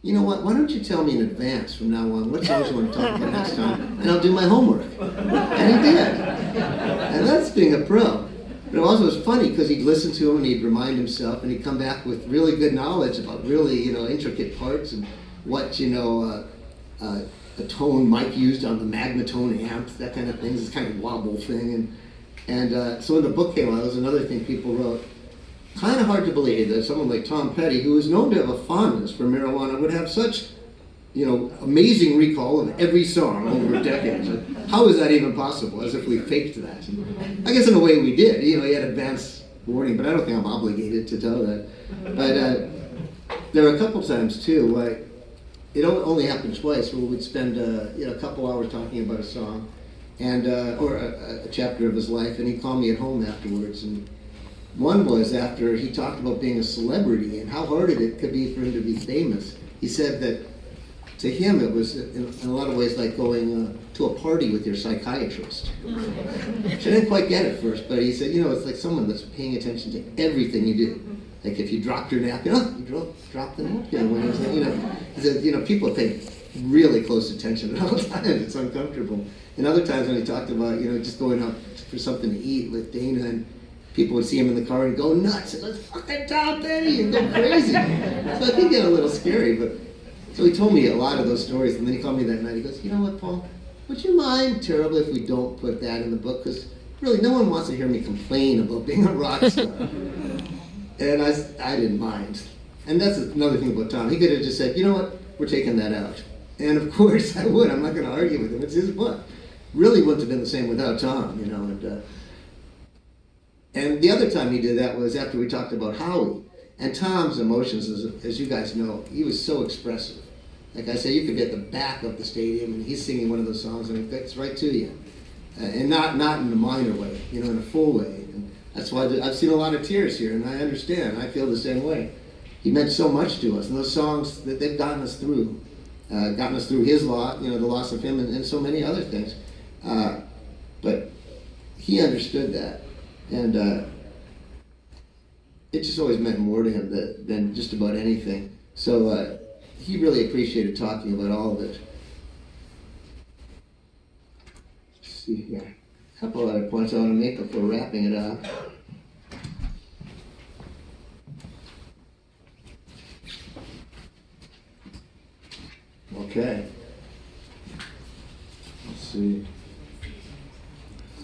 you know what, why don't you tell me in advance from now on what songs you want to talk about next time, and I'll do my homework. And he did. And that's being a pro. But it also was funny because he'd listen to him and he'd remind himself, and he'd come back with really good knowledge about really, intricate parts and what, a tone Mike used on the magnetone amp, that kind of thing, this kind of wobble thing. And so when the book came out, that was another thing people wrote. Kind of hard to believe that someone like Tom Petty, who is known to have a fondness for marijuana, would have such, amazing recall of every song over decades. How is that even possible? As if we faked that. I guess in a way we did. He had advance warning, but I don't think I'm obligated to tell that. But there were a couple times too, it only happened twice, where we'd spend a couple hours talking about a song, and or a chapter of his life, and he'd call me at home afterwards. And one was after he talked about being a celebrity and how hard it could be for him to be famous. He said that to him it was in a lot of ways like going to a party with your psychiatrist. Which I didn't quite get at first, but he said, it's like someone that's paying attention to everything you do. Like if you dropped your napkin, you dropped the napkin. When he said, people pay really close attention at all times. It's uncomfortable. And other times when he talked about, just going out for something to eat with Dana, and people would see him in the car and go nuts, and let's fucking Tom Petty, and go crazy. So I think it got a little scary, but so he told me a lot of those stories, and then he called me that night. He goes, you know what, Paul, would you mind terribly if we don't put that in the book? Because really, no one wants to hear me complain about being a rock star. And I didn't mind. And that's another thing about Tom. He could have just said, you know what, we're taking that out. And of course I would. I'm not going to argue with him. It's his book. Really wouldn't have been the same without Tom, And the other time he did that was after we talked about Howie. And Tom's emotions, as you guys know, he was so expressive. Like I say, you could be at the back of the stadium and he's singing one of those songs and it gets right to you. And not in a minor way, in a full way. And that's why I've seen a lot of tears here, and I understand. I feel the same way. He meant so much to us, and those songs that they've gotten us through his loss, the loss of him, and so many other things. But he understood that. And it just always meant more to him than just about anything. So he really appreciated talking about all of it. Let's see here. A couple other points I want to make before wrapping it up. Okay. Let's see.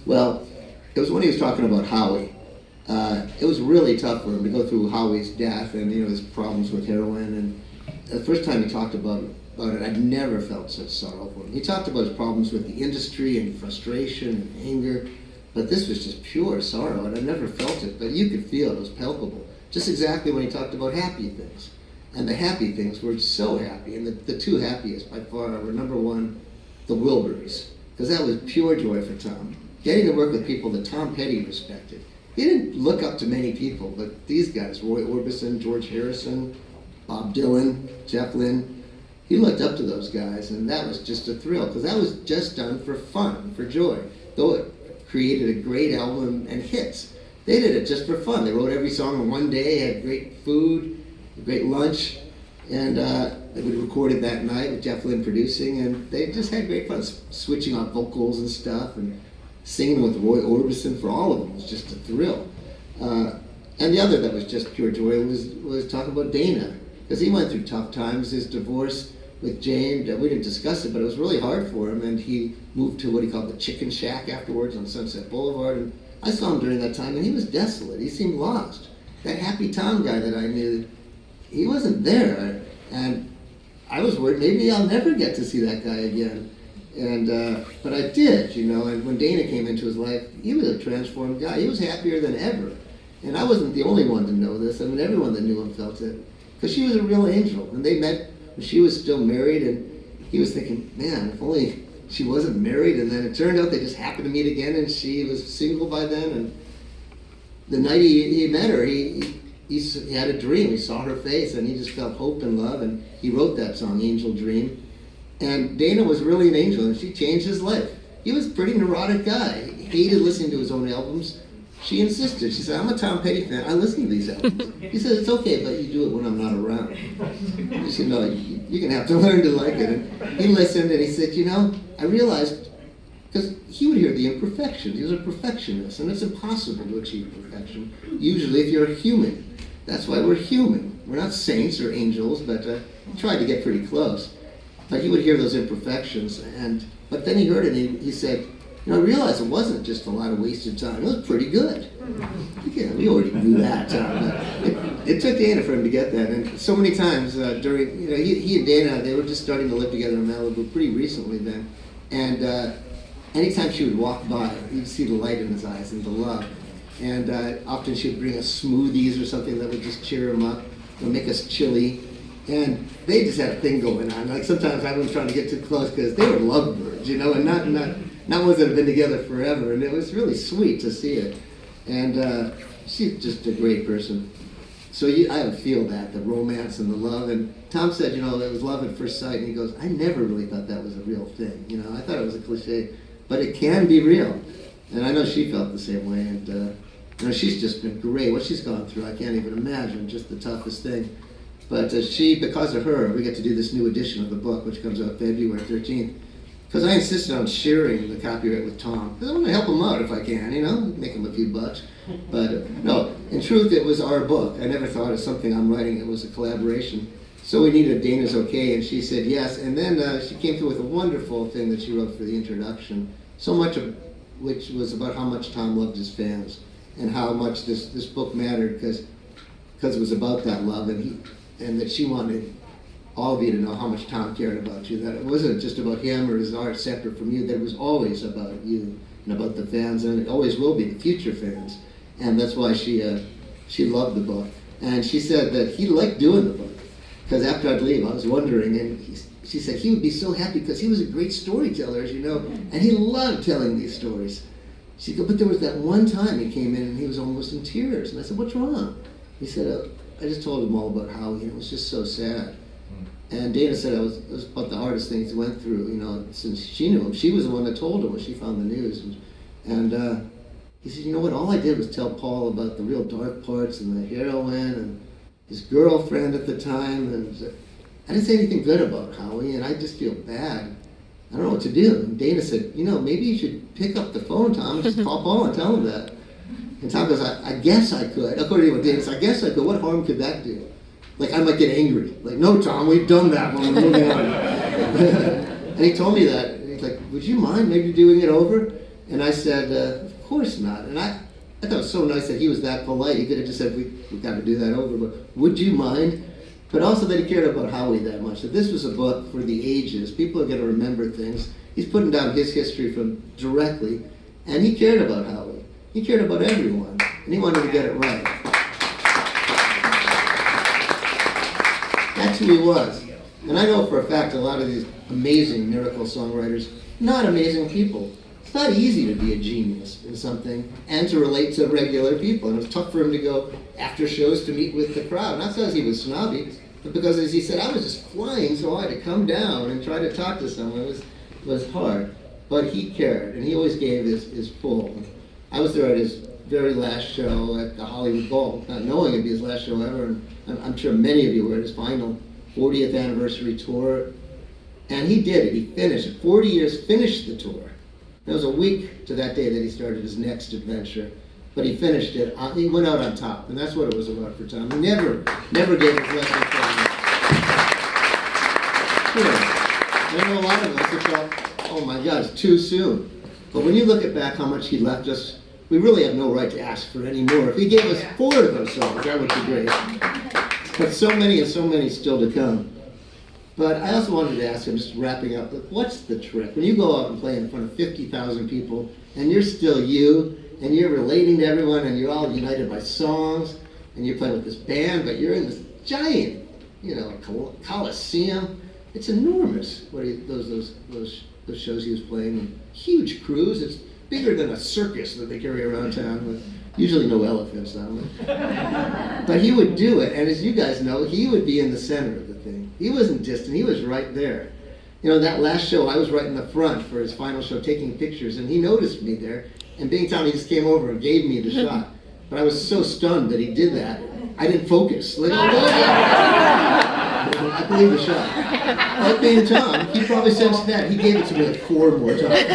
Well, it was when he was talking about Howie. It was really tough for him to go through Howie's death and his problems with heroin. And the first time he talked about it, I'd never felt such sorrow for him. He talked about his problems with the industry and frustration and anger, but this was just pure sorrow, and I never felt it, but you could feel it. It was palpable. Just exactly when he talked about happy things. And the happy things were so happy, and the two happiest by far were, number one, the Wilburys, because that was pure joy for Tom. Getting to work with people that Tom Petty respected. He didn't look up to many people, but these guys, Roy Orbison, George Harrison, Bob Dylan, Jeff Lynne, he looked up to those guys, and that was just a thrill, because that was just done for fun, for joy. Though it created a great album and hits, they did it just for fun. They wrote every song in one day, had great food, great lunch, and they would record it that night with Jeff Lynne producing, and they just had great fun, switching on vocals and stuff, and singing with Roy Orbison. For all of them was just a thrill. And the other that was just pure joy was talking about Dana, because he went through tough times. His divorce with Jane, we didn't discuss it, but it was really hard for him, and he moved to what he called the Chicken Shack afterwards on Sunset Boulevard, and I saw him during that time, and he was desolate. He seemed lost. That happy Tom guy that I knew, he wasn't there, and I was worried maybe I'll never get to see that guy again. And but I did, and when Dana came into his life, he was a transformed guy. He was happier than ever. And I wasn't the only one to know this. I mean, everyone that knew him felt it. Because she was a real angel. And they met when she was still married, and he was thinking, man, if only she wasn't married. And then it turned out they just happened to meet again, and she was single by then. And the night he met her, he had a dream. He saw her face, and he just felt hope and love. And he wrote that song, Angel Dream. And Dana was really an angel, and she changed his life. He was a pretty neurotic guy. He hated listening to his own albums. she insisted. She said, I'm a Tom Petty fan. I listen to these albums. He said, it's okay, but you do it when I'm not around. She said, no, you're going to have to learn to like it. And he listened, and he said, I realized, because he would hear the imperfections. He was a perfectionist, and it's impossible to achieve perfection, usually if you're a human. That's why we're human. We're not saints or angels, but he tried to get pretty close. But he would hear those imperfections, but then he heard it, and he said, I realized it wasn't just a lot of wasted time. It was pretty good. Yeah, we already knew that. It took Dana for him to get that. And so many times during, he and Dana, they were just starting to live together in Malibu pretty recently then. And anytime she would walk by, you'd see the light in his eyes and the love. And often she would bring us smoothies or something that would just cheer him up or make us chilly. And they just had a thing going on. Like sometimes I was trying to get too close because they were lovebirds, and not ones that have been together forever, and it was really sweet to see it. And she's just a great person. So I would feel that, the romance and the love. And Tom said, it was love at first sight, and he goes, I never really thought that was a real thing. I thought it was a cliche, but it can be real. And I know she felt the same way. And she's just been great. What she's gone through, I can't even imagine, just the toughest thing. But because of her, we get to do this new edition of the book, which comes out February 13th. Because I insisted on sharing the copyright with Tom. Because I want to help him out if I can, make him a few bucks. But no, in truth, it was our book. I never thought of something I'm writing. It was a collaboration. So we needed Dana's okay, and she said yes. And then she came through with a wonderful thing that she wrote for the introduction. So much of which was about how much Tom loved his fans and how much this book mattered because it was about that love, and that she wanted all of you to know how much Tom cared about you, that it wasn't just about him or his art separate from you, that it was always about you and about the fans, and it always will be, the future fans. And that's why she loved the book. And she said that he liked doing the book, because after I'd leave, I was wondering, and she said he would be so happy because he was a great storyteller, and he loved telling these stories. She said, but there was that one time he came in and he was almost in tears. And I said, what's wrong? He said, I just told him all about Howie, and it was just so sad. And Dana said it was about the hardest things he went through, since she knew him. She was the one that told him when she found the news. And he said, what, all I did was tell Paul about the real dark parts and the heroin and his girlfriend at the time. And I didn't say anything good about Howie, and I just feel bad. I don't know what to do. And Dana said, maybe you should pick up the phone, Tom, and just call Paul and tell him that. And Tom goes, I guess I could. According to what Dana said, I guess I could. What harm could that do? Like, I might get angry. Like, no, Tom, we've done that when we're moving on. And he told me that. And he's like, would you mind maybe doing it over? And I said, of course not. And I thought it was so nice that he was that polite. He could have just said, we got to do that over, but would you mind? But also that he cared about Howie that much. That this was a book for the ages. People are going to remember things. He's putting down his history from directly, and he cared about Howie. He cared about everyone, and he wanted to get it right. That's who he was. And I know for a fact a lot of these amazing miracle songwriters, not amazing people. It's not easy to be a genius in something and to relate to regular people. And it was tough for him to go after shows to meet with the crowd. Not because he was snobby, but because, as he said, I was just flying so high to come down and try to talk to someone. It was hard. But he cared, and he always gave his full. I was there at his very last show at the Hollywood Bowl, not knowing it'd be his last show ever, and I'm sure many of you were at his final 40th anniversary tour, and he did it. He finished it. 40 years, finished the tour. It was a week to that day that he started his next adventure, but he finished it. He went out on top, and that's what it was about for Tom. He never gave his last performance. I know a lot of us have thought, oh my God, it's too soon. But when you look back how much he left us, we really have no right to ask for any more. If he gave us 4 of those songs, that would be great. But so many and so many still to come. But I also wanted to ask him, just wrapping up, what's the trick? When you go out and play in front of 50,000 people, and you're still you, and you're relating to everyone, and you're all united by songs, and you're playing with this band, but you're in this giant, coliseum. It's enormous, those shows he was playing, and huge crews. It's bigger than a circus that they carry around town with usually no elephants on it. But he would do it, and as you guys know, he would be in the center of the thing. He wasn't distant, he was right there. That last show, I was right in the front for his final show taking pictures, and he noticed me there, And being Tom, he just came over and gave me the shot. But I was so stunned that he did that, I didn't focus. Like, I believe the shot. Like being Tom, he probably sensed that. He gave it to me like 4 more times.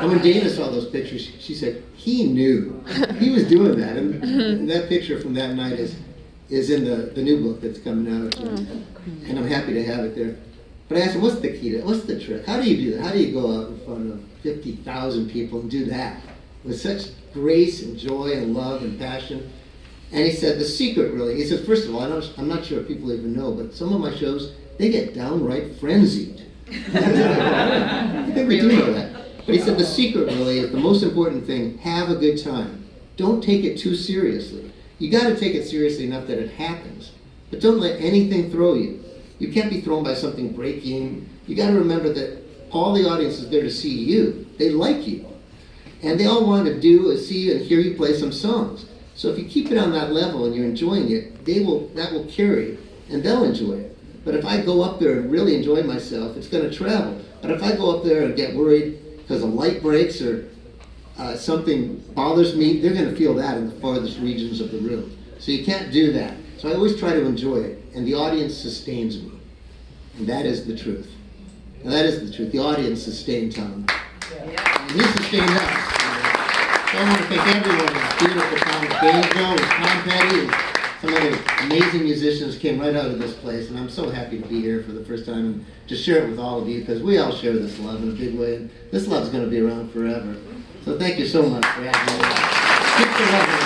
And when Dana saw those pictures, she said, he knew. He was doing that. And that picture from that night is in the new book that's coming out. And I'm happy to have it there. But I asked him, what's the key to it? What's the trick? How do you do that? How do you go out in front of 50,000 people and do that with such grace and joy and love and passion? And he said, the secret really, he said, first of all, I'm not sure if people even know, but some of my shows, they get downright frenzied. I think we do know that. But he said, the secret really is the most important thing, have a good time. Don't take it too seriously. You got to take it seriously enough that it happens, but don't let anything throw you. You can't be thrown by something breaking. You got to remember that all the audience is there to see you. They like you. And they all want to do is see and hear you play some songs. So if you keep it on that level and you're enjoying it, that will carry, and they'll enjoy it. But if I go up there and really enjoy myself, it's going to travel. But if I go up there and get worried because a light breaks or something bothers me, they're going to feel that in the farthest regions of the room. So you can't do that. So I always try to enjoy it, and the audience sustains me. And that is the truth. And that is the truth. The audience sustained Tom. And he sustained us. So I want to thank everyone in the beautiful town of Gainesville with Tom Petty and some of the amazing musicians came right out of this place. And I'm so happy to be here for the first time and to share it with all of you because we all share this love in a big way. And this love's going to be around forever. So thank you so much for having me. Keep the love.